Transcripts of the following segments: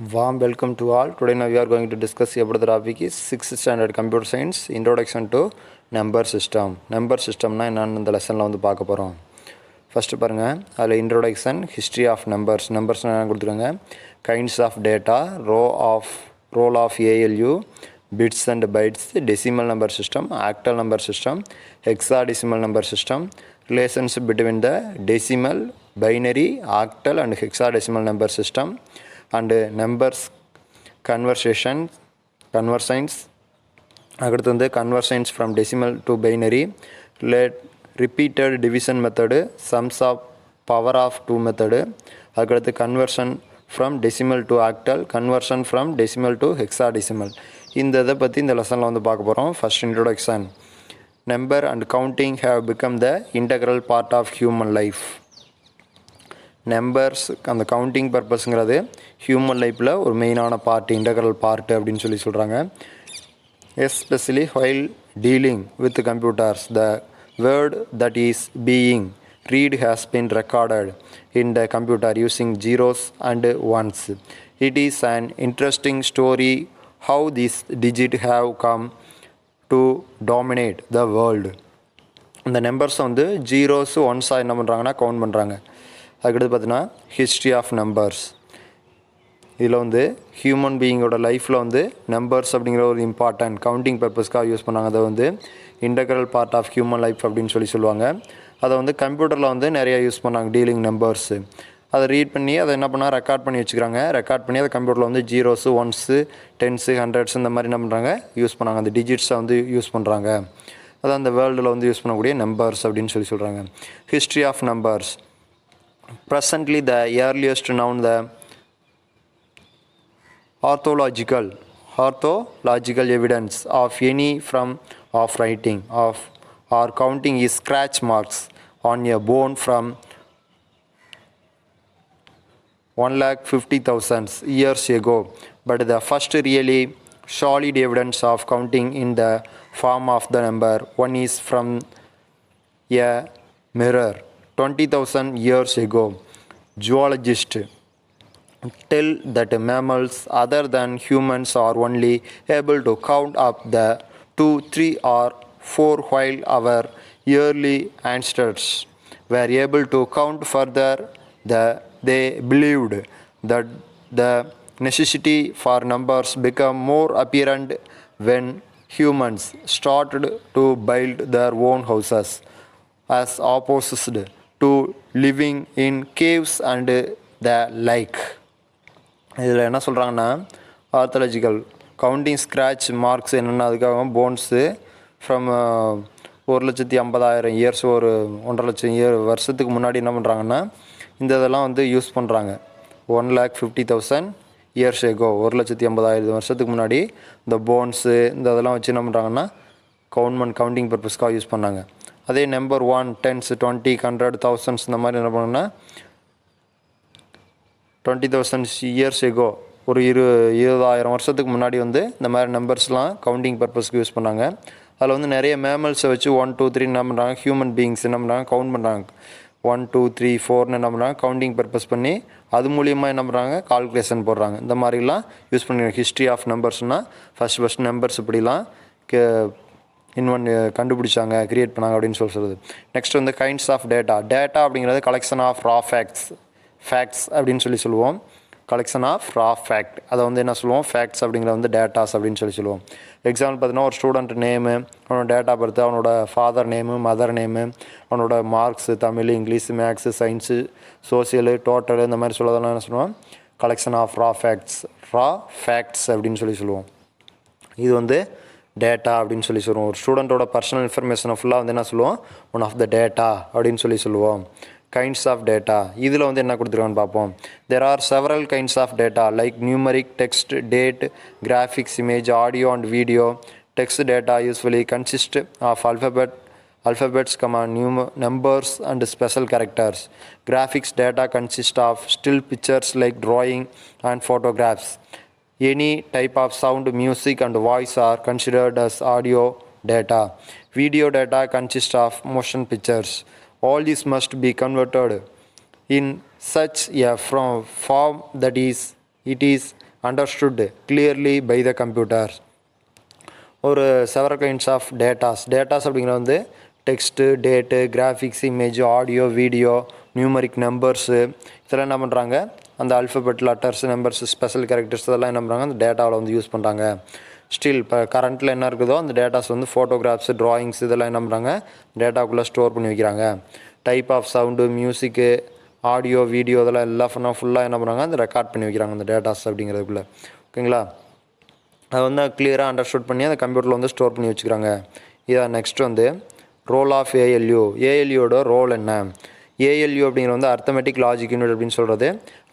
Warm welcome to all. Today now we are going to discuss about the topic is 6th standard computer science introduction to number system. Number system na என்னன்னு இந்த லெசன்ல வந்து பார்க்க போறோம். First பாருங்க அதுல introduction history of numbers. Numbers என்ன கொடுத்துருக்காங்க kinds of data, role of ALU, bits and bytes, decimal number system, octal number system, hexadecimal number system, relationship between the decimal, binary, octal and hexadecimal number system, and numbers conversions அடுத்து வந்து conversions from decimal to binary, repeated division method, sums of power of 2 method, அதுக்கடுத்து conversion from decimal to octal, conversion from decimal to hexadecimal. இந்த இதை பற்றி இந்த லெசனில் வந்து பார்க்க போகிறோம். First introduction. Number and counting have become the integral part of human life. Numbers அந்த கவுண்டிங் பர்பஸ்ங்கிறது ஹியூமன் லைஃப்பில் ஒரு மெயினான பார்ட், இன்டெக்ரல் பார்ட் அப்படின்னு சொல்கிறாங்க. Especially while dealing with computers, the word that is being read has been recorded in the computer using zeros and ones. It is an interesting story how these digits have come to dominate the world. இந்த நம்பர்ஸை வந்து zeros ஒன்ஸாக என்ன பண்ணுறாங்கன்னா count பண்ணுறாங்க. அதுக்கடுத்து பார்த்தீங்கன்னா history of numbers. இதில் வந்து ஹியூமன் பீயிங்கோட லைஃப்பில் வந்து நம்பர்ஸ் அப்படிங்கிற ஒரு இம்பார்ட்டன்ட் கவுண்டிங் பர்பஸ்க்காக யூஸ் பண்ணாங்க. அதை வந்து integral part of human life அப்படின்னு சொல்லுவாங்க. அதை வந்து கம்ப்யூட்டரில் வந்து நிறையா யூஸ் பண்ணாங்க டீலிங் நம்பர்ஸு. அதை ரீட் பண்ணி அதை என்ன பண்ணால் ரெக்கார்ட் பண்ணி வச்சுக்கிறாங்க. ரெக்கார்ட் பண்ணி அதை கம்ப்யூட்டரில் வந்து ஜீரோஸு ஒன்ஸு டென்ஸு ஹண்ட்ரட்ஸ் இந்த மாதிரி என்ன பண்ணுறாங்க யூஸ் பண்ணாங்க. அந்த டிஜிட்ஸை வந்து யூஸ் பண்ணுறாங்க. அதான் அந்த வேர்ல்டில் வந்து யூஸ் பண்ணக்கூடிய நம்பர்ஸ் அப்படின்னு சொல்கிறாங்க. History of numbers. Presently the earliest known the orthological evidence of any form of writing of or counting is scratch marks on a bone from 150,000 years ago, but the first really solid evidence of counting in the form of the number one is from a mirror 20,000 years ago. Zoologists tell that mammals other than humans are only able to count up the 2, 3 or 4, while our early ancestors were able to count further. They believed that the necessity for numbers became more apparent when humans started to build their own houses, as opposed to living in caves and the like. இதில் என்ன சொல்கிறாங்கன்னா ஆர்த்தாலஜிக்கல் counting scratch marks என்னென்னா அதுக்காக bones from 1,50,000 years ஒரு 1,50,000 வருஷத்துக்கு முன்னாடி என்ன பண்ணுறாங்கன்னா இந்த இதெல்லாம் வந்து யூஸ் பண்ணுறாங்க. 1,50,000 இயர்ஸ் எகோ 1,50,000 வருஷத்துக்கு முன்னாடி இந்த போன்ஸு இந்த இதெல்லாம் வச்சு என்ன பண்ணுறாங்கன்னா கவுண்டிங் பர்பஸ்க்காக யூஸ் பண்ணாங்க. அதே நம்பர் 1, 10s, 20, 100, 1000s இந்த மாதிரி என்ன பண்ணணும்னா 20,000 இயர்ஸ் எகோ ஒரு 20,000 வருஷத்துக்கு முன்னாடி வந்து இந்த மாதிரி நம்பர்ஸ்லாம் கவுண்டிங் பர்பஸ்க்கு யூஸ் பண்ணாங்க. அதில் வந்து நிறைய மேமல்ஸை வச்சு 1, 2, 3 என்ன பண்ணுறாங்க, ஹியூமன் பீயிங்ஸ் என்ன பண்ணுறாங்க கவுண்ட் பண்ணுறாங்க. 1, 2, 3, 4 என்ன பண்ணுறாங்க கவுண்டிங் பர்பஸ் பண்ணி அது மூலியமாக என்ன பண்ணுறாங்க கால்குலேஷன் போடுறாங்க. இந்த மாதிரிலாம் யூஸ் பண்ணுறாங்க. ஹிஸ்ட்ரி ஆஃப் நம்பர்ஸ்னால் ஃபஸ்ட் நம்பர்ஸ் இப்படிலாம் கண்டுபிடிச்சாங்க, கிரியேட் பண்ணாங்க அப்படின்னு சொல்கிறது. நெக்ஸ்ட் வந்து கைண்ட்ஸ் ஆஃப் டேட்டா. டேட்டா அப்படிங்கிறது கலெக்ஷன் ஆஃப் ரா ஃபேக்ட்ஸ் அப்படின்னு சொல்லுவோம். கலெக்ஷன் ஆஃப் ரா ஃபேக்ட் அதை வந்து என்ன சொல்லுவோம் ஃபேக்ட்ஸ் அப்படிங்கிறத வந்து டேட்டாஸ் அப்படின்னு சொல்லுவோம். எக்ஸாம்பிள் பார்த்தீங்கன்னா ஒரு ஸ்டூடெண்ட் நேமு, அவனோட டேட்டா பர்த்து, அவனோட ஃபாதர் நேமு, மதர் நேமு, அவனோட marks, Tamil, English, maths, science, social, total இந்த மாதிரி சொல்லதெல்லாம் என்ன சொல்லுவோம் கலெக்ஷன் ஆஃப் ரா ஃபேக்ட்ஸ் அப்படின்னு சொல்லுவோம். இது வந்து டேட்டா அப்படின்னு சொல்லுவோம். ஒரு ஸ்டூடெண்ட்டோட பர்சனல் இன்ஃபர்மேஷனை ஃபுல்லாக வந்து என்ன சொல்லுவோம் ஒன் ஆஃப் த டேட்டா அப்படின்னு சொல்லுவோம். கைண்ட்ஸ் ஆஃப் டேட்டா இதில் வந்து என்ன கொடுத்துருக்கான்னு பார்ப்போம். There are several kinds of data like numeric, text, date, graphics, image, audio and video. Text data usually consists of alphabets, numbers and special characters. Graphics data consists of still pictures like drawing and photographs. Any type of sound, music and voice are considered as audio data. Video data consists of motion pictures. All this must be converted in such a form that it is understood clearly by the computer. ஒரு several kinds of datas அப்படிங்கிறது வந்து text, date, graphics, image, audio, video, numeric numbers இதெல்லாம் என்ன பண்ணுறாங்க, அந்த alphabet, letters, numbers, special characters இதெல்லாம் என்ன பண்ணுறாங்க, அந்த டேட்டாவில் வந்து யூஸ் பண்ணுறாங்க. ஸ்டில் இப்போ கரண்ட்டில் என்ன இருக்குதோ அந்த டேட்டாஸ் வந்து ஃபோட்டோகிராஃப்ஸு, ட்ராயிங்ஸ் இதெல்லாம் என்ன பண்ணுறாங்க, டேட்டாக்குள்ளே ஸ்டோர் பண்ணி வைக்கிறாங்க. Type of sound, music, audio, video இதெல்லாம் எல்லாம் ஃபுல்லாக என்ன பண்ணுறாங்க, அந்த ரெக்கார்ட் பண்ணி வைக்கிறாங்க அந்த டேட்டாஸ் அப்படிங்கிறதுக்குள்ளே. ஓகேங்களா, அதை வந்து கிளியராக அண்டர்ஸ்டூட் பண்ணி அந்த கம்ப்யூட்டரில் வந்து ஸ்டோர் பண்ணி வச்சுக்கிறாங்க. இதான் நெக்ஸ்ட் வந்து ரோல் ஆஃப் ஏஎல்யூ. ஏஎல்யூட ரோல் என்ன? ஏஎல்யூ அப்படிங்கிற வந்து அர்த்தமெட்டிக் லாஜிக் யூனிட் அப்படின்னு சொல்கிறது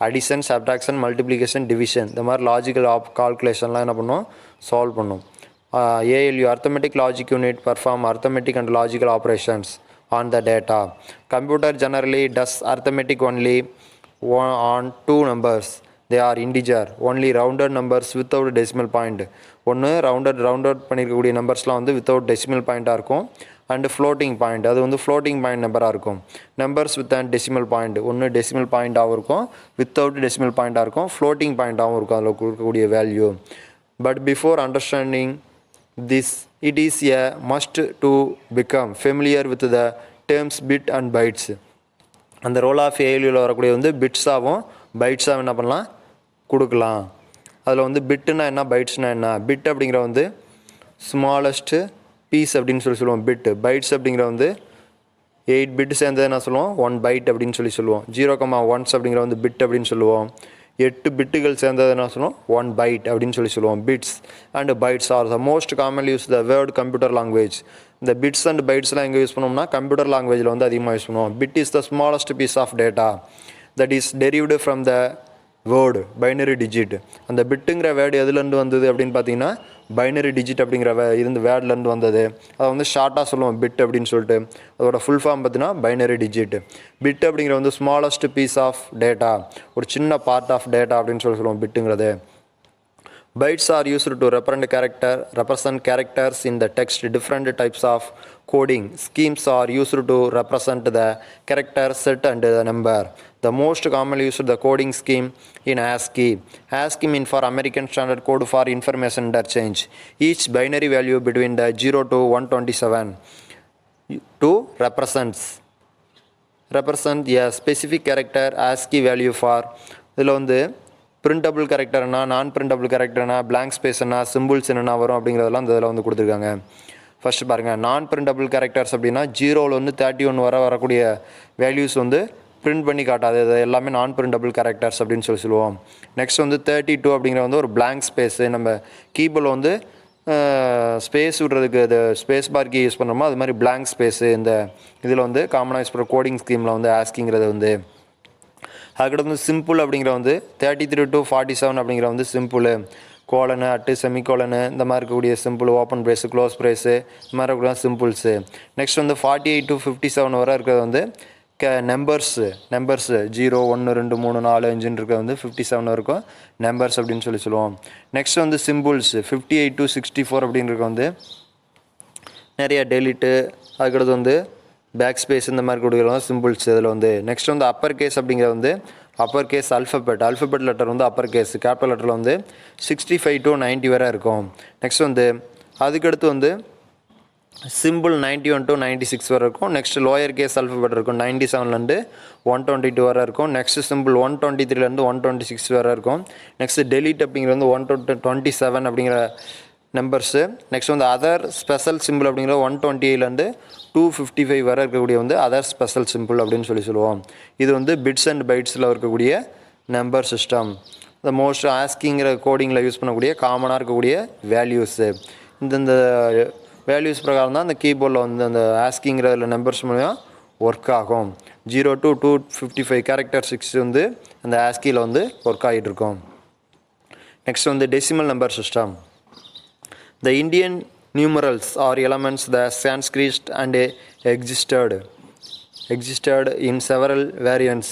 அடிஷன், சப்ட்ராக்ஷன், மல்டிப்ளிகேஷன், டிவிஷன் இந்த மாதிரி லாஜிக்கல் கால்குலேஷன்லாம் என்ன பண்ணும், சால்வ் பண்ணும். ALU arithmetic logic unit perform arithmetic and logical operations on the data. Computer generally does arithmetic only on two numbers. They are integer, only rounded numbers without decimal point. ஒன்று rounded பண்ணியிருக்கக்கூடிய நம்பர்ஸ்லாம் வந்து without decimal பாயிண்ட்டாக இருக்கும். And floating point, அது வந்து floating point நம்பராக இருக்கும். Numbers with and decimal point, ஒன்று டெசிமல் பாயிண்ட்டாகவும் இருக்கும், வித்தவுட் டெசிமல் பாயிண்ட்டாக இருக்கும், ஃப்ளோட்டிங் பாயிண்ட்டாகவும் இருக்கும் அதில் கொடுக்கக்கூடிய value. But before understanding this, it is a must to become familiar with the terms bit and bytes. அந்த ரோல் ஆஃப் ஏஎல்யூவில் வரக்கூடிய வந்து பிட்ஸாகவும் பைட்ஸாகவும் என்ன பண்ணலாம், கொடுக்கலாம். அதில் வந்து பிட்டுனா என்ன, பைட்ஸ்னால் என்ன? பிட் அப்படிங்கிற வந்து ஸ்மாலஸ்ட்டு பீஸ் அப்படின்னு சொல்லுவோம் பிட்டு. பைட்ஸ் அப்படிங்கிற வந்து 8 பிட்டு சேர்ந்தது என்ன சொல்லுவோம், 1 பைட் அப்படின்னு சொல்லுவோம். 0,1 அப்படிங்கிற வந்து பிட் அப்படின்னு சொல்லுவோம். 8 பிட்டுகள் சேர்ந்தது என்ன சொல்லுவோம், 1 பைட் அப்படின்னு சொல்லுவோம். Bits and bytes are the most commonly use the word computer language. இந்த பிட்ஸ் அண்ட் பைட்ஸ்லாம் எங்கே யூஸ் பண்ணுவோம்னா கம்ப்யூட்டர் லாங்குவேஜில் வந்து அதிகமாக யூஸ் பண்ணுவோம். Bit is the smallest piece of data that is derived from the word binary digit. அந்த பிட்டுங்கிற வேர்டு எதுலேருந்து வந்தது அப்படின்னு பார்த்தீங்கன்னா பைனரி டிஜிட் அப்படிங்கிற வேர்ட்லேருந்து வந்தது. அதை வந்து ஷார்ட்டாக சொல்லுவோம் பிட் அப்படின்னு சொல்லிட்டு. அதோட ஃபுல் ஃபார்ம் பார்த்தீங்கன்னா பைனரி டிஜிட். பிட் அப்படிங்கிற வந்து ஸ்மாலஸ்ட் பீஸ் ஆஃப் டேட்டா, ஒரு சின்ன பார்ட் ஆஃப் டேட்டா அப்படின்னு சொல்லுவோம் பிட்டுங்கிறது. Bytes are used to represent characters in the text. Different types of coding schemes are used to represent the character set and the number. The most commonly used the coding scheme in ASCII. ASCII means for American Standard Code for Information Interchange. Each binary value between the 0 to 127 to represent a specific character ASCII value for. இதில் வந்து printable கேரக்டர்னா, நான் printable கேரக்டர்னா, blank ஸ்பேஸ்னா, symbols என்னென்ன வரும் அப்படிங்கிறதெல்லாம் இந்த இதில் வந்து கொடுத்துருக்காங்க. ஃபஸ்ட்டு பாருங்கள், நான் பிரிண்டபிள் கேரக்டர்ஸ் அப்படின்னா 0லேருந்து 31 வரக்கூடிய வேல்யூஸ் வந்து பிரிண்ட் பண்ணி காட்டாது. அது எல்லாமே நான் பிரிண்டபிள் கேரக்டர்ஸ் அப்படின்னு சொல்லுவோம். நெக்ஸ்ட் வந்து 32 அப்படிங்கிற வந்து ஒரு பிளாங்க் ஸ்பேஸு. நம்ம கீபோர்டில் வந்து ஸ்பேஸ் விடுறதுக்கு இது ஸ்பேஸ் பார் கீ யூஸ் பண்ணுறோமோ அது மாதிரி பிளாங்க் ஸ்பேஸு இந்த இதில் வந்து காமனாக யூஸ் பண்ணுற கோடிங் ஸ்கீமில் வந்து ஆஸ்கிங்கிறது வந்து. அதுக்கடுத்து வந்து சிம்பிள் அப்படிங்கிற வந்து 33 to 47 அப்படிங்கிற வந்து சிம்பிள். கோலனு, அட்டு, செமிகோலனு இந்த மாதிரி இருக்கக்கூடிய சிம்பிள், ஓப்பன் பிரேஸு, க்ளோஸ் பிரேஸு இந்த மாதிரி இருக்கக்கூடிய சிம்பிள்ஸு. நெக்ஸ்ட் வந்து 48 to 57 வரை இருக்கிறது வந்து நம்பர்ஸு 0, 1, 2, 3, 4, 5 இருக்கிறது வந்து 57 இருக்கும் நம்பர்ஸ் அப்படின்னு சொல்லுவோம். நெக்ஸ்ட் வந்து சிம்பிள்ஸ் 58 to 64 அப்படிங்கிறது வந்து நிறைய டெலிட்டு, அதுக்கடுத்து வந்து பேக் ஸ்பேஸ் இந்த மாதிரி கொடுக்குறோம் சிம்பிள்ஸ் இதில் வந்து. நெக்ஸ்ட் வந்து அப்பர் கேஸ் அப்படிங்கிற வந்து அப்பர் கேஸ் அல்ஃபபெட் லெட்டர் வந்து அப்பர் கேஸ், கேபிட்டல் லெட்டரில் வந்து 65 to 90 வரை இருக்கும். நெக்ஸ்ட் வந்து அதுக்கடுத்து வந்து சிம்பிள் 91 to 96 வரை இருக்கும். நெக்ஸ்ட் லோயர் கேஸ் அல்ஃபபெட் இருக்கும் 97லேருந்து 122 வரை இருக்கும். நெக்ஸ்ட் சிம்பிள் 123லேருந்து 126 வரை இருக்கும். நெக்ஸ்ட் டெலிட் அப்படிங்கிறது வந்து 127 அப்படிங்கிற நம்பர்ஸு. நெக்ஸ்ட் வந்து அதர் ஸ்பெஷல் சிம்பிள் அப்படிங்கிற 128லேருந்து 255 வரை இருக்கக்கூடிய வந்து அதர் ஸ்பெஷல் சிம்பிள் அப்படின்னு சொல்லுவோம். இது வந்து பிட்ஸ் அண்ட் பைட்ஸில் இருக்கக்கூடிய நம்பர் சிஸ்டம். இந்த மோஸ்ட் ஆஸ்கிங்கிற கோடிங்கில் யூஸ் பண்ணக்கூடிய காமனாக இருக்கக்கூடிய வேல்யூஸு. இந்த வேல்யூஸ் பிரகாரம் தான் அந்த கீபோர்டில் வந்து அந்த ஆஸ்கிங்கிற நம்பர்ஸ் மூலியம் ஒர்க் ஆகும். 0 to 255 கேரக்டர் 6 வந்து அந்த ஆஸ்கியில் வந்து ஒர்க் ஆகிட்டு இருக்கும். நெக்ஸ்ட் வந்து decimal number system. The Indian numerals are elements that Sanskrit and existed in several variants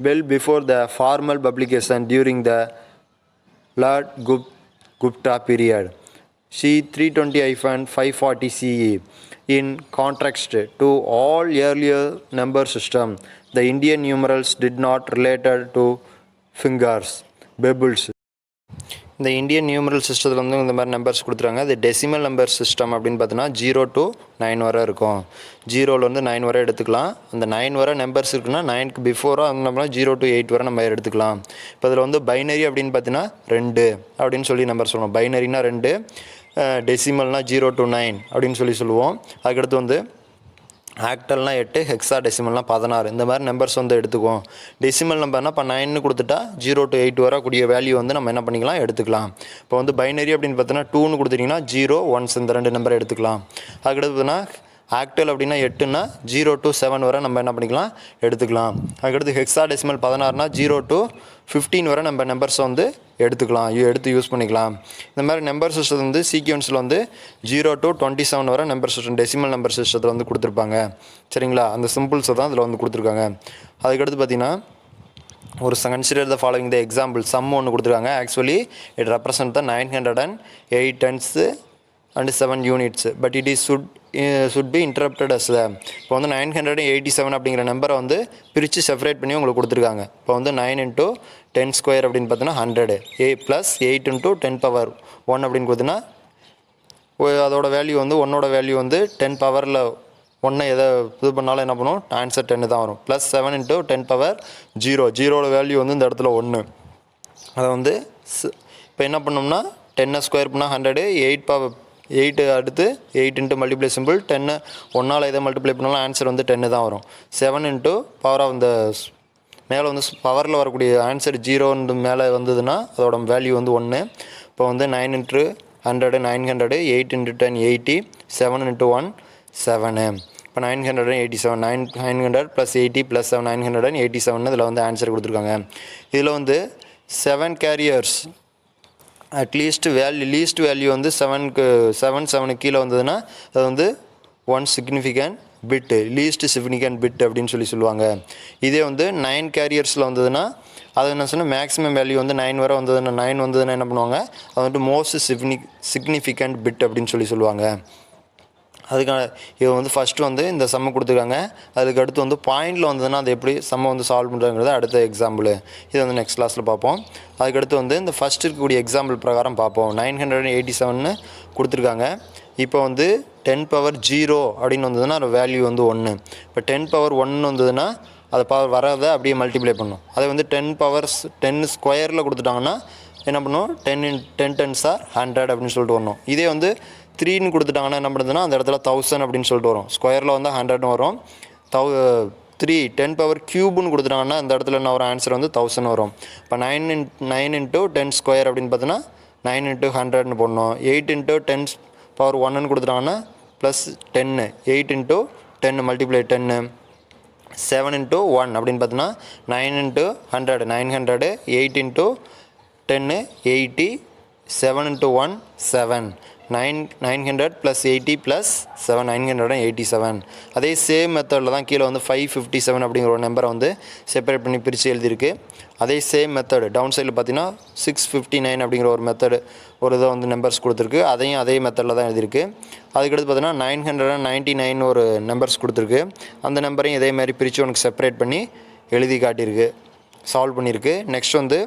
well before the formal publication during the Lord Gupta period. C 320-540 CE. In contrast to all earlier number system, the Indian numerals did not related to fingers, bubbles. இந்த Indian numeral சிஸ்டத்தில் வந்து இந்த மாதிரி numbers கொடுத்துருக்காங்க. அது decimal number system அப்படின்னு பார்த்தீங்கன்னா 0 to 9 வரை இருக்கும். 0லேருந்து 9 வரை எடுத்துக்கலாம். அந்த 9 வரை நம்பர்ஸ் இருக்குன்னா 9க்கு பிஃபோராக வந்து நம்ம 0 to 8 வரை நம்ம எடுத்துக்கலாம். இப்போ இதில் வந்து பைனரி அப்படின்னு பார்த்தீங்கன்னா 2 அப்படின்னு சொல்லி நம்பர் சொல்லுவோம். பைனரினா 2, டெசிமல்னா 0 to 9 அப்படின்னு சொல்லி சொல்லுவோம். அதுக்கடுத்து வந்து ஆக்டல்னா 8, ஹெக்ஸா டெசிமல்னா 16. இந்த மாதிரி நம்பர்ஸ் வந்து எடுத்துக்குவோம். டெசிமல் நம்பர்னா இப்போ 9 கொடுத்துட்டா 0 to 8 வரக்கூடிய வேல்யூ வந்து நம்ம என்ன பண்ணிக்கலாம் எடுத்துக்கலாம். இப்போ வந்து பைனரி அப்படின்னு பார்த்தீங்கன்னா 2ன்னு கொடுத்துட்டிங்கன்னா 0, 1 இந்த 2 நம்பரை எடுத்துக்கலாம். அதுக்கடுத்து பார்த்தீங்கன்னா ஆக்டல் அப்படின்னா 8னா 0 to 7 வரை நம்ம என்ன பண்ணிக்கலாம் எடுத்துக்கலாம். அதுக்கடுத்து ஹெக்ஸா டெசிமல் 16னா 0 to 15 வரை நம்ம நம்பர்ஸை வந்து எடுத்துக்கலாம், எடுத்து யூஸ் பண்ணிக்கலாம். இந்த மாதிரி நம்பர் சிஸ்டம் வந்து சீக்வன்ஸில் வந்து 0 to 27 வரை நம்பர் சிஸ்டம் டெசிமல் நம்பர் சிஸ்டத்தில் வந்து கொடுத்துருப்பாங்க. சரிங்களா, அந்த சிம்பிள்ஸை தான் இதில் வந்து கொடுத்துருக்காங்க. அதுக்கடுத்து பார்த்திங்கன்னா ஒரு consider the following the example sum ஒன்று கொடுத்துருக்காங்க. Actually it represent the 908 tens and 7 units but it is should be interpreted as இப்போ வந்து 987 அப்படிங்கிற நம்பரை வந்து பிரித்து செப்பரேட் பண்ணி உங்களுக்கு கொடுத்துருக்காங்க. இப்போ வந்து 9 into 10 ஸ்கொயர் அப்படின்னு பார்த்தீங்கன்னா 100 + 8 into 10 power 1 அப்படின்னு கொடுத்தீங்கன்னா அதோட வேல்யூ வந்து 1ஓட வேல்யூ வந்து 10 பவரில் 1 எதை இது பண்ணாலும் என்ன பண்ணும் ஆன்சர் 10 தான் வரும். +7 into 10 power 0, 0ஓட வேல்யூ வந்து இந்த இடத்துல 1. அதை வந்து இப்போ என்ன பண்ணோம்னா 10 ஸ்கொயர் பண்ணால் 100, 8 அடுத்து 8 into மல்டிப்ளை சிம்பிள் 10 1ஆல் எதை மல்டிப்ளை பண்ணாலும் ஆன்சர் வந்து 10 தான் வரும். 7 into பவர் ஆஃப் இந்த மேலே வந்து பவரில் வரக்கூடிய ஆன்சர் 0 மேலே வந்ததுன்னா அதோட வேல்யூ வந்து 1. இப்போ வந்து 9 into 100 900, 8 into 10 80, 7 into 1 7. இப்போ 987 900 + 80 + 7 987 இதில் வந்து ஆன்சர் கொடுத்துருக்காங்க. இதில் வந்து 7 கேரியர்ஸ் அட்லீஸ்ட் லீஸ்ட் வேல்யூ வந்து 7 கீழே வந்ததுன்னா அது வந்து 1 சிக்னிஃபிகண்ட் பிட்டு, லீஸ்ட் சிக்னிஃபிகண்ட் பிட் அப்படின்னு சொல்லுவாங்க. இதே வந்து 9 கேரியர்ஸில் வந்ததுன்னா அது என்ன சொன்னால் மேக்ஸிமம் வேல்யூ வந்து 9 வரை வந்ததுன்னா 9 வந்ததுன்னா என்ன பண்ணுவாங்க அது வந்துட்டு மோஸ்ட் சிக்னிஃபிகண்ட் பிட் அப்படின்னு சொல்லுவாங்க. அதுக்கான இது வந்து ஃபஸ்ட்டு வந்து இந்த சம்மு கொடுத்துருக்காங்க. அதுக்கு அடுத்து வந்து பாயிண்டில் வந்ததுன்னா அது எப்படி சம்மை வந்து சால்வ் பண்ணுறதுங்கிறது அடுத்த எக்ஸாம்பிள். இது வந்து நெக்ஸ்ட் கிளாஸில் பார்ப்போம். அதுக்கடுத்து வந்து இந்த ஃபஸ்ட் இருக்கக்கூடிய எக்ஸாம்பிள் பிரகாரம் பார்ப்போம். 987 கொடுத்துருக்காங்க. இப்போ வந்து 10 power 0 அப்படின்னு வந்ததுன்னா அது வேல்யூ வந்து 1. இப்போ 10 power 1 வந்ததுன்னா அதை வரதை அப்படியே மல்டிப்ளை பண்ணும். அதை வந்து 10 powers 10 ஸ்கொயரில் கொடுத்துட்டாங்கன்னா என்ன பண்ணும் 10 tens are 100 அப்படின்னு சொல்லிட்டு வரணும். இதே வந்து 3ன்னு கொடுத்துட்டாங்கன்னா என்ன பண்ணுறதுன்னா அந்த இடத்துல 1000 அப்படின்னு சொல்லிட்டு வரும். ஸ்கொயரில் வந்து 100 வரும். 3 10 power க்யூப்னு கொடுத்துட்டாங்கன்னா அந்த இடத்துல என்ன வரும் ஆன்சர் வந்து 1000 வரும். இப்போ 9 into 10 ஸ்கொயர் அப்படின்னு பார்த்தீங்கன்னா 9 into 100ன்னு போடணும். 8 into 10 power 1ன்னு கொடுத்துட்டாங்கன்னா +10, 8 into 10 multiply 10, 7 into 1 அப்படின்னு பார்த்தீங்கன்னா 9 into 100 900, 8 into 10 80, 7 into 1 7, 900 + 80 + 7 987. அதே சேம் மெத்தடில் தான் கீழே வந்து 557 அப்படிங்கிற ஒரு நம்பரை வந்து செப்பரேட் பண்ணி பிரித்து எழுதியிருக்கு. அதே சேம் மெத்தடு டவுன் சைடில் பார்த்தீங்கன்னா 659 அப்படிங்கிற ஒரு மெத்தடு ஒரு இதை வந்து நம்பர்ஸ் கொடுத்துருக்கு. அதையும் அதே மெத்தடில் தான் எழுதியிருக்கு. அதுக்கடுத்து பார்த்தீங்கன்னா 999 ஒரு நம்பர்ஸ் கொடுத்துருக்கு. அந்த நம்பரையும் இதே மாதிரி பிரித்து உனக்கு செப்பரேட் பண்ணி எழுதி காட்டியிருக்கு, சால்வ் பண்ணியிருக்கு. நெக்ஸ்ட் வந்து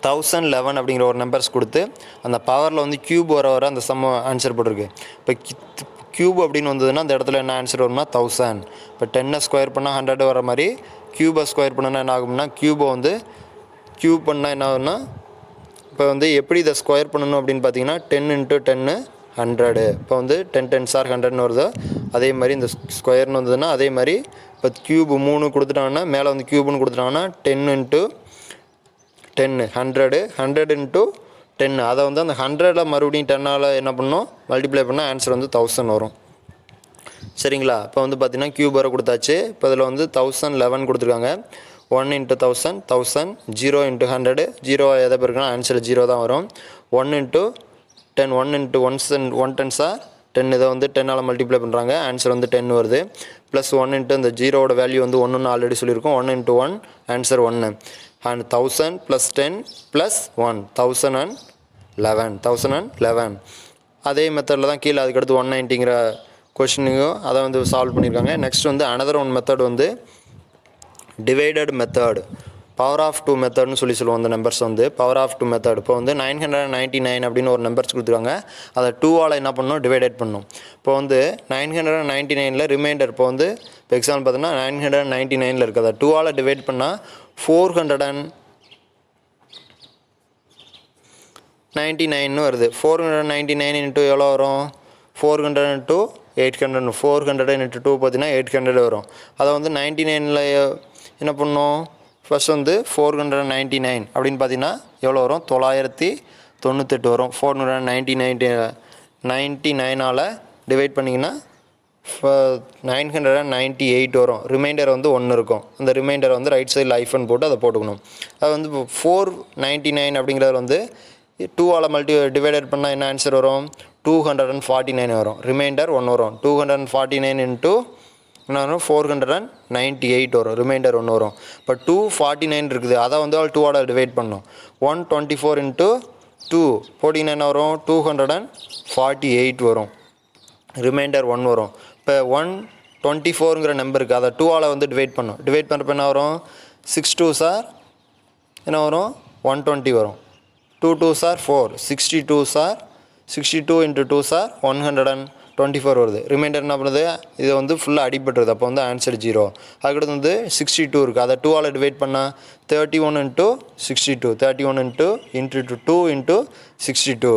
1011 அப்படிங்கிற ஒரு நம்பர்ஸ் கொடுத்து அந்த பவரில் வந்து க்யூப் வர அந்த சம்ம ஆன்சர் போட்டிருக்கு. இப்போ க்யூப் அப்படின்னு வந்ததுன்னா அந்த இடத்துல என்ன ஆன்சர் வரும்னா 1000. இப்போ 10 ஸ்கொயர் பண்ணால் 100 வர மாதிரி க்யூபை ஸ்கொயர் பண்ணால் என்ன ஆகும்னா க்யூபை வந்து க்யூப் பண்ணால் என்ன ஆகும்னா இப்போ வந்து எப்படி இதை ஸ்கொயர் பண்ணணும் அப்படின்னு பார்த்தீங்கன்னா 10 into 10 100. இப்போ வந்து 10 tens are 100ன்னு வருதோ அதே மாதிரி இந்த ஸ்கொயர்னு வந்ததுன்னா அதே மாதிரி இப்போ க்யூப் 3 கொடுத்துட்டாங்கன்னா மேலே வந்து க்யூப்னு கொடுத்துட்டாங்கன்னா 10 into 10 100 into 10 அதை வந்து அந்த 100ல் மறுபடியும் 10ஆல் என்ன பண்ணணும் மல்டிப்ளை பண்ணால் ஆன்சர் வந்து 1000 வரும். சரிங்களா, இப்போ வந்து பார்த்திங்கன்னா க்யூப் வர கொடுத்தாச்சு. இப்போ இதில் வந்து 1011 கொடுத்துருக்காங்க. 1 into 1000 1000, 0 into 100 0 எதை பேருக்குன்னா ஆன்சர் 0 தான் வரும். 1 into 10 1 into 1 tens are 10 இதை வந்து 10ஆல் மல்டிப்ளை பண்ணுறாங்க ஆன்சர் வந்து 10 வருது. +1 into இந்த 0ஓட வேல்யூ வந்து 1ன்னு ஆல்ரெடி சொல்லியிருக்கோம். 1 into 1 ஆன்சர் 1. and 1000 + 10 + 1 1011. அதே மெத்தடில் தான் கீழே அதுக்கடுத்து 190ங்கிற கொஷினையும் அதை வந்து சால்வ் பண்ணியிருக்காங்க. நெக்ஸ்ட் வந்து another one மெத்தட் வந்து டிவைடட் மெத்தட். பவர் ஆஃப் 2 மெத்தட்னு சொல்லுவோம். அந்த நம்பர்ஸ் வந்து பவர் ஆஃப் 2 மெத்தட். இப்போ வந்து 999 அப்படின்னு ஒரு நம்பர்ஸ் கொடுத்துருக்காங்க. அதை 2ஆல் என்ன பண்ணணும், டிவைடேட் பண்ணணும். இப்போ வந்து 999ல் ரிமைண்டர் இப்போ எக்ஸாம்பிள் பார்த்தோன்னா 999ல் இருக்குது. அதை 2ஆல் டிவைட் பண்ணால் 499 வருது. 499 இன்ட்டு எவ்வளோ வரும், 400 இன்ட்டு 800, 400 இன்ட்டு 2 பார்த்தீங்கன்னா 800 வரும். அதை வந்து 99ல் என்ன பண்ணணும், ஃபஸ்ட் வந்து 499 அப்படின்னு பார்த்தீங்கன்னா எவ்வளோ வரும், 998 வரும். 499ஆல் டிவைட் பண்ணிங்கன்னா 998 வரும். ரிமைண்டர் வந்து 1 இருக்கும். அந்த ரிமைண்டர் வந்து ரைட் சைடில் ஐஃபன் போட்டு அதை போட்டுக்கணும். அது வந்து 499 அப்படிங்கிறது வந்து 2ஆல் டிவைடட் பண்ணால் என்ன ஆன்சர் வரும், 249 வரும். ரிமைண்டர் 1 வரும். 249 இன்ட்டு என்ன வரும், 498 வரும். ரிமைண்டர் 1 வரும். இப்போ 249 இருக்குது, அதை வந்து 2ஆல் டிவைட் பண்ணணும். 124 இன்ட்டு 2 போட்டிங்கன்னா என்ன வரும், 248 வரும். ரிமைண்டர் 1 வரும். இப்போ 124ங்கிற நம்பருக்கு அதை 2ஆல் வந்து டிவைட் பண்ணணும். டிவைட் பண்ணுறப்ப என்ன வரும், 6 2s என்ன வரும், 120 வரும். 2 2s 4, 62 இன்ட்டு 2s 124 வருது. ரிமைண்டர் என்ன பண்ணுது, இது வந்து ஃபுல்லாக அடிபட்டுருது. அப்போ வந்து ஆன்சர் 0. அதுக்கடுத்து வந்து 62 இருக்குது, அதை 2ஆல் டிவைட் பண்ணால் 31 இன்ட்டு 62, 31 இன்ட்டு 2 இன்ட்டு 62.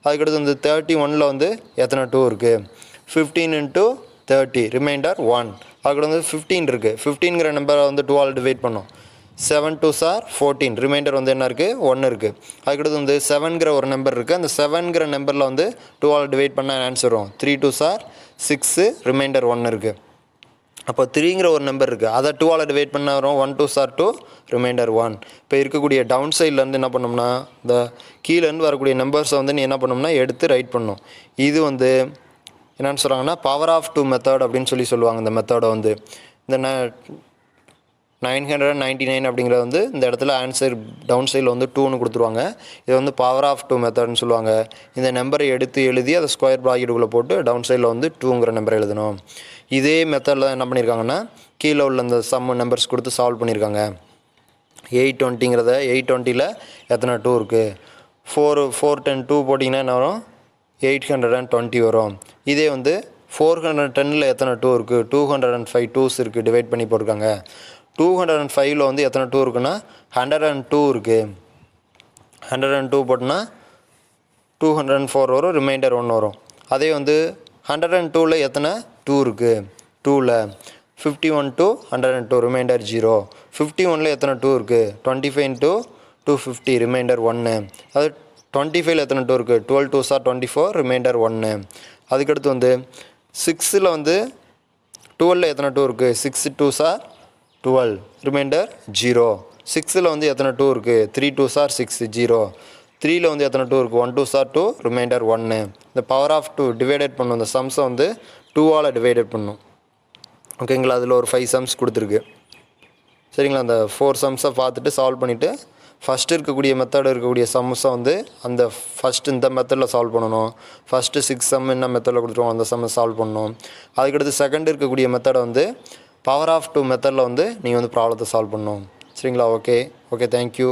அதுக்கடுத்து வந்து 31ல் வந்து எத்தனை 2 இருக்குது, 15 இன்ட்டு 30, ரிமைண்டர் 1. அதுக்கடுத்து வந்து 15 இருக்குது, 15ங்கிற நம்பரை வந்து 2ஆல் டிவைட் பண்ணோம். 7 2s 14, ரிமைண்டர் வந்து என்ன இருக்குது, 1 இருக்குது. அதுக்கடுத்து வந்து 7ங்கிற ஒரு நம்பர் இருக்குது. அந்த 7ங்கிற நம்பரில் வந்து 2ஆல் டிவைட் பண்ணால் ஆன்சர் வரும். 3 2s 6, ரிமைண்டர் 1 இருக்குது. அப்போ 3ங்கிற ஒரு நம்பர் இருக்குது, அதை 2ஆல் டிவைட் பண்ண வரும். 1 2s 2, ரிமைண்டர் 1. இப்போ இருக்கக்கூடிய டவுன் சைட்லேருந்து என்ன பண்ணோம்னா, இந்த கீழேருந்து வரக்கூடிய நம்பர்ஸை வந்து நீ என்ன பண்ணோம்னா எடுத்து ரைட் பண்ணணும். இது வந்து என்னென்னு சொல்கிறாங்கன்னா பவர் ஆஃப் 2 மெத்தட் அப்படின்னு சொல்லுவாங்க. இந்த மெத்தடை வந்து இந்த 999 அப்படிங்கிறது வந்து இந்த இடத்துல ஆன்சர் டவுன் சைடில் வந்து 2ன்னு கொடுத்துருவாங்க. இது வந்து பவர் ஆஃப் 2 மெத்தட்னு சொல்லுவாங்க. இந்த நம்பரை எடுத்து எழுதி அதை ஸ்கொயர் ப்ராக்கெட்டுக்குள்ளே போட்டு டவுன் சைடில் வந்து 2ங்கிற நம்பர் எழுதணும். இதே மெத்தடில் என்ன பண்ணியிருக்காங்கன்னா கீழே உள்ள இந்த சம் நம்பர்ஸ் கொடுத்து சால்வ் பண்ணியிருக்காங்க. 820ங்கிறத 820ல் எத்தனை 2 இருக்குது, 410 போட்டிங்கன்னா என்ன வரும், 820 வரும். இதே வந்து 410ல் எத்தனை 2 இருக்குது, 205 2s இருக்குது, டிவைட் பண்ணி போட்டிருக்காங்க. 205ல் வந்து எத்தனை 2 இருக்குன்னா 102 இருக்குது. 102 போட்டோன்னா 204 வரும். ரிமைண்டர் 1 வரும். அதே வந்து 102ல் எத்தனை 2 இருக்குது, 2ல் 51 to 102, ரிமைண்டர் 0. 51ல் எத்தனை 2 இருக்குது, 25 into 250, ரிமைண்டர் 1. அது 25ல் எத்தனை 2 இருக்குது, 12 2s 24, ரிமைண்டர் 1. அதுக்கடுத்து வந்து 6ல் வந்து 12ல் எத்தனை 2 இருக்குது, 6 2s 12, ரிமைண்டர் 0. 6ல் வந்து எத்தனை 2 இருக்குது, 3 2s 6, 0. 3ல் வந்து எத்தனை 2 இருக்குது, 1 2s 2, ரிமைண்டர் 1. இந்த பவர் ஆஃப் 2 டிவைடட் பண்ணும். இந்த சம்ஸை வந்து 2ஆல் டிவைடட் பண்ணும். ஓகேங்களா, அதில் ஒரு 5 சம்ஸ் கொடுத்துருக்கு. சரிங்களா, அந்த 4 சம்ஸை பார்த்துட்டு சால்வ் பண்ணிவிட்டு ஃபஸ்ட்டு இருக்கக்கூடிய மெத்தட் இருக்கக்கூடிய சம்ஸை வந்து அந்த ஃபஸ்ட்டு இந்த மெத்தடில் சால்வ் பண்ணணும். ஃபஸ்ட்டு 6 சம் என்ன மெத்தடில் கொடுத்துருவோம் அந்த சம்மை சால்வ் பண்ணணும். அதுக்கடுத்து செகண்ட் இருக்கக்கூடிய மெத்தடை வந்து பவர் ஆஃப் 2 மெத்தடில் வந்து நீங்கள் வந்து ப்ராப்ளத்தை சால்வ் பண்ணணும். சரிங்களா, ஓகே தேங்க்யூ.